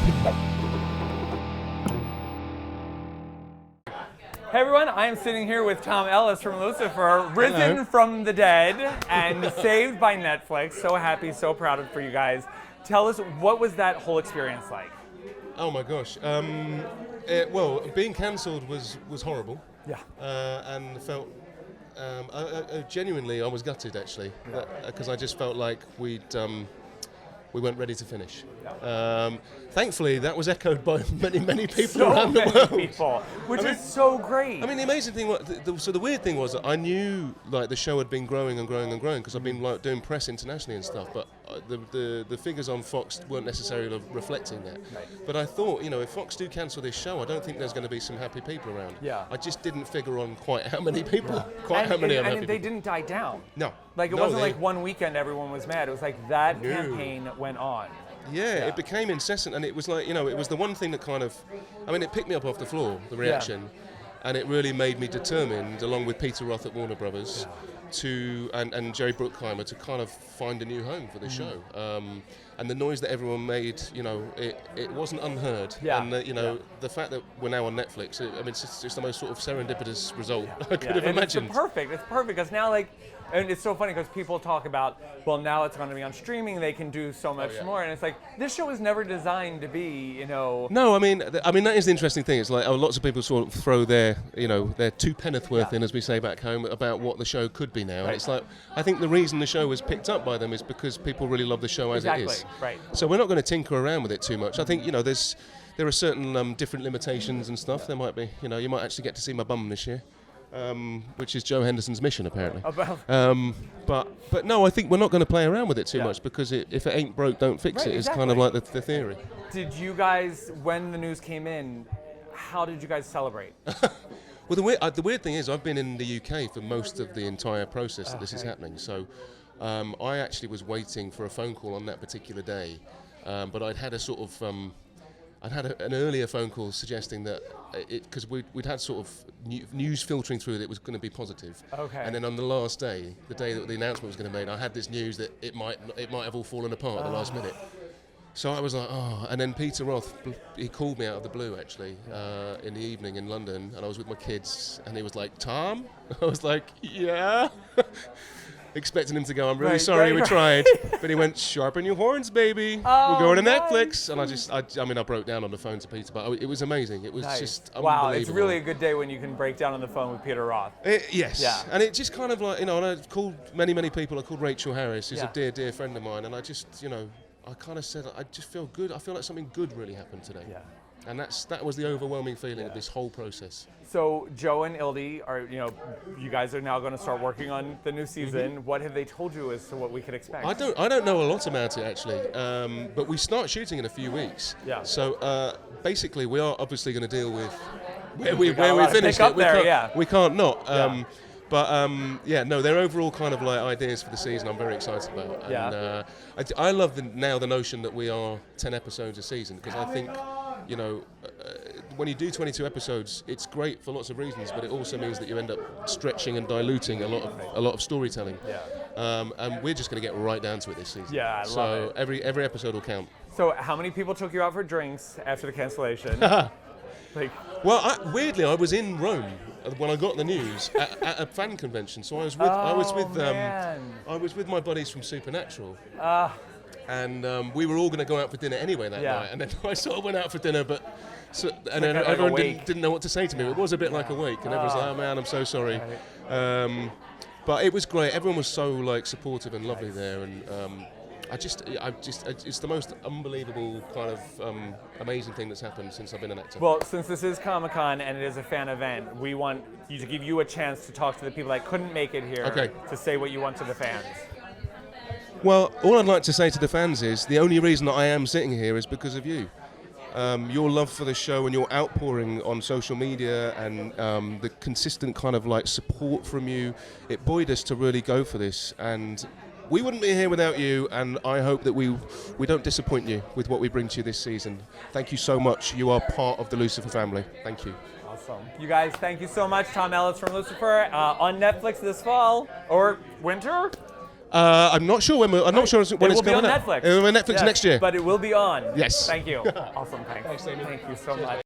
Hey everyone, I am sitting here with Tom Ellis from Lucifer, risen from the dead and saved by Netflix. So happy, so proud for you guys. Tell us, what was that whole experience like? Oh my gosh. Well, being cancelled was horrible. Yeah. And felt, genuinely, I was gutted actually, because I just felt like we weren't ready to finish. Thankfully, that was echoed by many people around the world. Which is so great. I mean, the amazing thing was, so the weird thing was that I knew like the show had been growing and growing and growing because I've been like doing press internationally and stuff, but the figures on Fox weren't necessarily reflecting that. Right. But I thought, if Fox do cancel this show, I don't think there's going to be some happy people around. Yeah. I just didn't figure on quite how many people, And they didn't die down. No. Like it wasn't like one weekend everyone was mad. It was like that campaign went on. Yeah, it became incessant, and it was like, it was the one thing that kind of, it picked me up off the floor, the reaction, and it really made me determined, along with Peter Roth at Warner Brothers, and Jerry Bruckheimer, to kind of find a new home for the show. And the noise that everyone made, it wasn't unheard. Yeah. And the fact that we're now on Netflix, it's just the most sort of serendipitous result I could have imagined. It's perfect because now and it's so funny because people talk about, well, now it's going to be on streaming, they can do so much more, and it's like, this show was never designed to be, No, I mean that is the interesting thing. It's like lots of people sort of throw their two penneth worth in, as we say back home, about what the show could be now. Right. And it's like, I think the reason the show was picked up by them is because people really love the show as it is. Right. So we're not going to tinker around with it too much. I think there are certain different limitations and stuff. There might be, you might actually get to see my bum this year. Which is Joe Henderson's mission, apparently. But no, I think we're not going to play around with it too much because if it ain't broke, don't fix it. Is kind of like the theory. Did you guys, when the news came in, how did you guys celebrate? Well, the weird thing is I've been in the UK for most of the entire process that this is happening. So I actually was waiting for a phone call on that particular day, but I'd had a sort of an earlier phone call suggesting that because we'd had sort of news filtering through that it was going to be positive. Okay. And then on the last day, the day that the announcement was going to be made, I had this news that it might have all fallen apart at the last minute. So I was like, and then Peter Roth, he called me out of the blue actually in the evening in London, and I was with my kids, and he was like, Tom? I was like, yeah. Expecting him to go, I'm really sorry we tried. But he went, sharpen your horns, baby. We're going to Netflix. And I broke down on the phone to Peter, but it was amazing. It was just unbelievable. Wow, it's really a good day when you can break down on the phone with Peter Roth. Yes. Yeah. And it just kind of like, and I've called many people. I called Rachel Harris, who's a dear friend of mine. And I just, I kind of said, I just feel good. I feel like something good really happened today. Yeah. And that was the overwhelming feeling of this whole process. So Joe and Ildi are, you guys are now going to start working on the new season. Mm-hmm. What have they told you as to what we could expect? I don't know a lot about it actually, but we start shooting in a few weeks. Yeah. So basically, we are obviously going to deal with where we finish it. We can't not. No, they're overall kind of like ideas for the season I'm very excited about. And I love the notion that we are 10 episodes a season, because I think, when you do 22 episodes, it's great for lots of reasons, but it also means that you end up stretching and diluting a lot of storytelling. Yeah. And we're just going to get right down to it this season. Yeah, I love it. Every episode will count. So how many people took you out for drinks after the cancellation? Weirdly, I was in Rome when I got the news at a fan convention. So I was with my buddies from Supernatural. And we were all going to go out for dinner anyway that night. And then I sort of went out for dinner, then everyone didn't know what to say to me. It was a bit like a wake, and everyone was like, "Oh man, I'm so sorry." Right. But it was great. Everyone was so supportive and lovely there, and it's the most unbelievable kind of amazing thing that's happened since I've been an actor. Well, since this is Comic-Con and it is a fan event, we want you to give you a chance to talk to the people that couldn't make it here to say what you want to the fans. Well, all I'd like to say to the fans is the only reason that I am sitting here is because of you. Your love for the show and your outpouring on social media and the consistent kind of support from you, it buoyed us to really go for this. And we wouldn't be here without you, and I hope that we don't disappoint you with what we bring to you this season. Thank you so much. You are part of the Lucifer family. Thank you. Awesome. You guys, thank you so much. Tom Ellis from Lucifer on Netflix this fall or winter. I'm not sure when it's coming on Netflix. It will be on Netflix next year. But it will be on. Yes. Thank you. Awesome. Thanks. Thanks, Damien. Thank you so much.